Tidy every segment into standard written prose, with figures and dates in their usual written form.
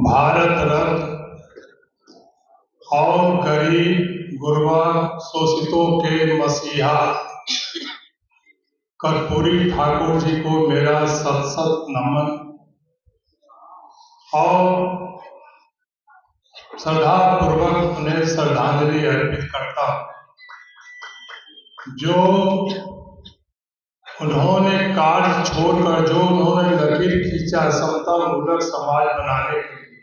भारत रत्न और गरीब गुरबा शोषितों के मसीहा कर्पूरी ठाकुर जी को मेरा सत सत नमन और श्रद्धा पूर्वक उन्हें श्रद्धांजलि अर्पित करता हूँ। जो उन्होंने कार्य छोड़कर जो उन्होंने लकीर खींचा समता मूलक समाज बनाने के लिए,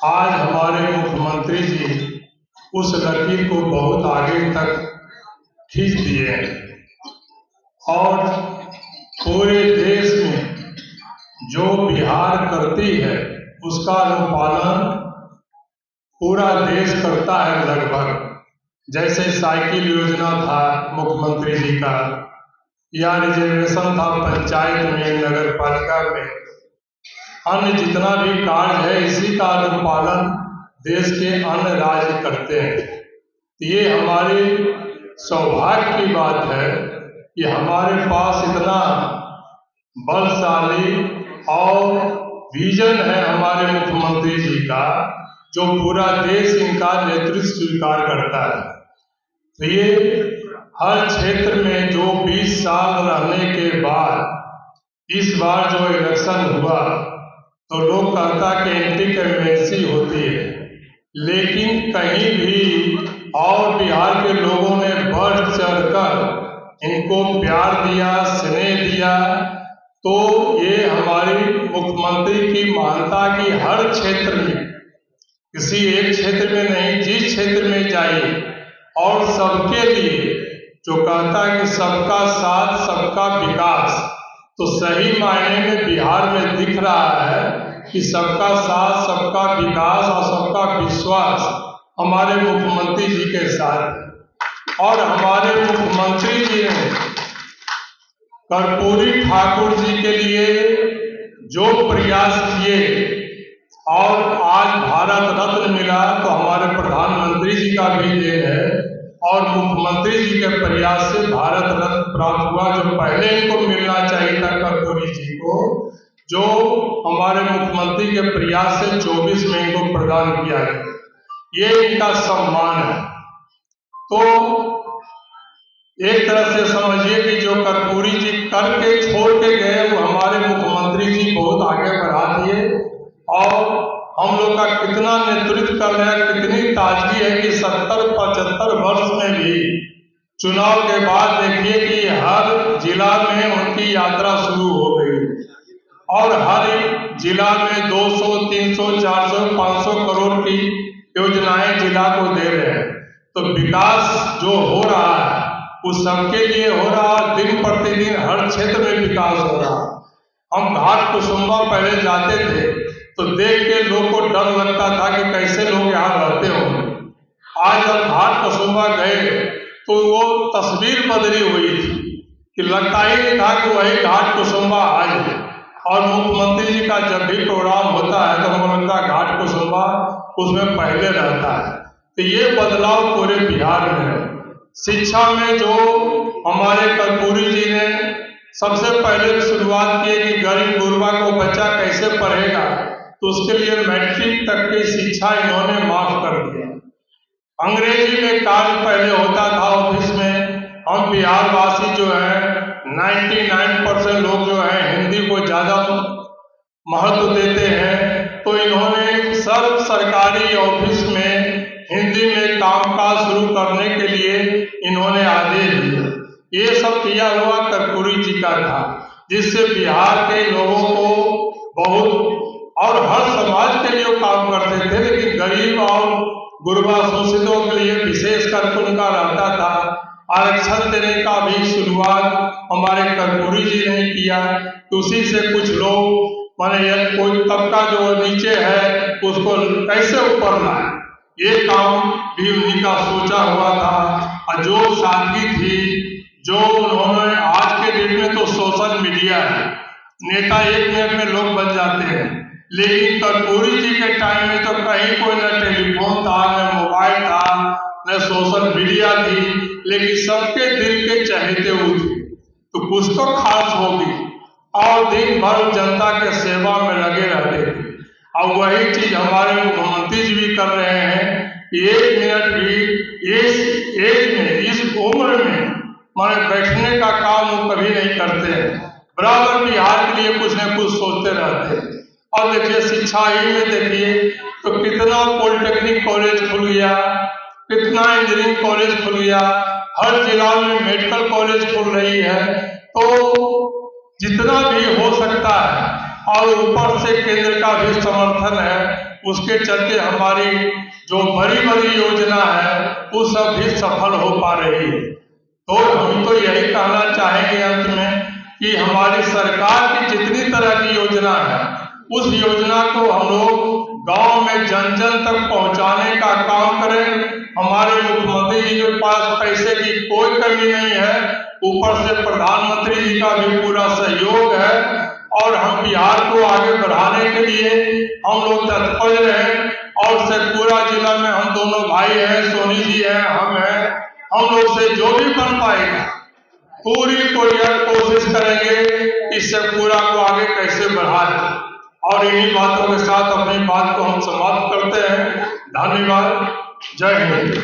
आज हमारे मुख्यमंत्री जी उस लकीर को बहुत आगे तक खींच दिए हैं और पूरे देश में जो बिहार करती है उसका अनुपालन पूरा देश करता है लगभग। जैसे साइकिल योजना था मुख्यमंत्री जी का, या रिजर्वेशन था पंचायत में, नगर पालिका में, अन्य जितना भी कार्य है इसी का अनुपालन देश के अन्य राज्य करते हैं। ये हमारी सौभाग्य की बात है कि हमारे पास इतना बलशाली और विजन है हमारे मुख्यमंत्री जी का, जो पूरा देश इनका नेतृत्व स्वीकार करता है। तो ये हर क्षेत्र में जो 20 साल रहने के बाद इस बार जो इलेक्शन हुआ तो लोग कहता कि एंटी कैंपेंसी होती है, लेकिन कहीं भी और बिहार के लोगों ने बढ़ चढ़कर इनको प्यार दिया, स्नेह दिया। तो ये हमारी मुख्यमंत्री की मानता कि हर क्षेत्र में, किसी एक क्षेत्र में नहीं, जिस क्षेत्र में जाइए और सबके लिए जो कहता है कि सबका साथ सबका विकास, तो सही मायने में बिहार में दिख रहा है कि सबका साथ सबका विकास और सबका विश्वास हमारे मुख्यमंत्री जी के साथ है। और हमारे मुख्यमंत्री जी ने कर्पूरी ठाकुर जी के लिए जो प्रयास किए और आज भारत रत्न मिला तो हमारे प्रधानमंत्री जी का भी देन है और मुख्यमंत्री जी के प्रयास से भारत रत्न प्राप्त हुआ, जो पहले इनको मिलना चाहिए था कर्पूरी जी को, जो हमारे मुख्यमंत्री के प्रयास से 24 में इनको प्रदान किया गया। ये इनका सम्मान है। तो एक तरह से समझिए कि जो कर्पूरी जी करके छोड़ के गए वो हमारे मुख्यमंत्री जी बहुत आगे बढ़ा दिए और हम लोग का कितना नेतृत्व कर रहे हैं, कितनी ताजगी है कि 70-75 वर्ष में भी चुनाव के बाद देखिए कि हर जिला में उनकी यात्रा शुरू हो गई और हर जिला में 200, 300, 400, 500 करोड़ की योजनाएं जिला को दे रहे हैं। तो विकास जो हो रहा है वो सबके लिए हो रहा है, दिन प्रतिदिन हर क्षेत्र में विकास हो रहा है। हम घाट कुसुम्बा पहले जाते थे तो देख के लोग को डर लगता था कि कैसे लोग यहाँ रहते होंगे। आज जब घाट कुसुम्बा गए तो वो तस्वीर बदली हुई थी कि लगता ही नहीं था कि वही घाट कुसुम्बा आज है। और मुख्यमंत्री जी का जब भी प्रोग्राम होता है तो हमको लगता है घाट कुसुम्बा उसमें पहले रहता है। तो ये बदलाव पूरे बिहार में है। शिक्षा में जो हमारे कर्पूरी जी ने सबसे पहले शुरुआत की कि गरीब गुरबा को बच्चा कैसे पढ़ेगा, तो उसके लिए मैट्रिक तक की शिक्षा इन्होंने माफ कर दिया। अंग्रेजी में कार्य पहले होता था ऑफिस में, हम बिहार वासी जो है 99% लोग जो है हिंदी को ज्यादा महत्व देते हैं। तो इन्होंने सब सरकारी ऑफिस में हिंदी में कामकाज शुरू करने के लिए इन्होंने आदेश दिया। ये सब किया हुआ कर्पूरी जी का था, जिससे बिहार के लोगों को बहुत और हर समाज के लिए काम करते थे, लेकिन गरीब और गुरबा शोषितों के लिए विशेष कर उनका रहता था। आरक्षण देने का भी शुरुआत हमारे कर्पूरी जी ने किया। तो उसी से कुछ लोग माने कोई तबका जो नीचे है उसको कैसे ऊपर लाए, ये काम भी उन्हीं का सोचा हुआ था। और जो सादगी थी जो उन्होंने, आज के डेट में तो सोशल मीडिया है, नेता 1 मिनट में लोग बन जाते हैं, लेकिन कर्पूरी जी के टाइम में तो कहीं कोई न टेलीफोन था, न मोबाइल था, न सोशल मीडिया थी, लेकिन सबके दिल के चहेते हुए थे। तो कुछ तो खास होगी और दिन भर जनता के सेवा वही चीज हमारे मुख्यमंत्री जी भी कर रहे हैं कि 1 मिनट भी इस एज में, इस उम्र में माने बैठने का काम वो कभी नहीं करते हैं। बराबर बिहार के लिए कुछ न कुछ सोचते रहते हैं। और देखिए शिक्षा ही में देखिए तो कितना पॉलिटेक्निक कॉलेज खुल गया, कितना इंजीनियरिंग कॉलेज खुल गया, हर जिला में मेडिकल कॉलेज खुल रही है। तो जितना भी हो सकता है और ऊपर से केंद्र का भी समर्थन है, उसके चलते हमारी जो बड़ी बड़ी योजना है वो सब भी सफल हो पा रही है। तो हम तो यही कहना चाहेंगे अंत में कि हमारी सरकार की जितनी तरह की योजना है उस योजना को हम लोग गांव में जन जन तक पहुंचाने का काम करें। हमारे मुख्यमंत्री जी के पास पैसे की कोई कमी नहीं है, ऊपर से प्रधानमंत्री जी का भी पूरा सहयोग है और हम बिहार को आगे बढ़ाने के लिए हम लोग तत्पर हैं। और शेखपुरा जिला में हम दोनों भाई हैं, सोनी जी हैं, हम हैं, हम लोग से जो भी बन पाएगा पूरी कोशिश करेंगे कि शेखपुरा को आगे कैसे बढ़ाएं। और इन्हीं बातों के साथ अपनी बात को हम समाप्त करते हैं। धन्यवाद। जय हिंद।